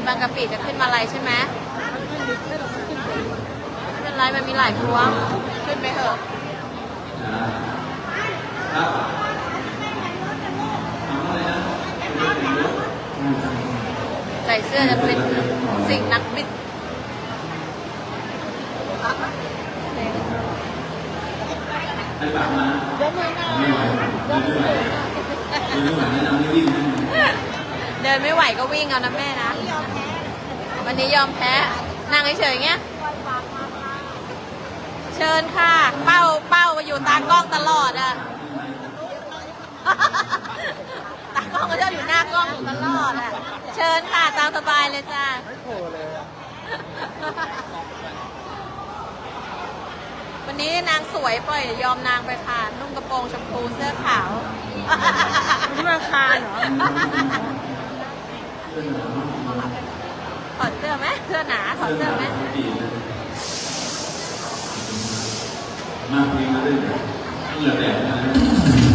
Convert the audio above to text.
บางกะปิจะขึ้นมาอะไรใช่ไหมไม่เป็นไรมันมีหลายพวงขึ้นไปเถอะใส่เสื้อจะเป็นสิ่งนักบิดให้ปากมาไม่ไหวเดินไม่ไหวก็วิ่งเอานะแม่นะวันนี้ยอมแพ้นั่งเฉยๆเงี้ยเชิญค่ะเป้ามาอยู่ตากล้องตลอดอ่ะตากล้องก็จะอยู่หน้ากล้องอยู่ตลอดอ่ะเชิญค่ะตามสบายเลยจ้าวันนี้นางสวยปล่อยยอมนางไปค่ะนุ่งกระโปรงชมพูเสื้อขาวนี่ราคาเหรอถอดเสื้อไหมเสื้อหนาถอดเสื้อไหมมาคุยกันเรื่องเหงื่อแตกนะ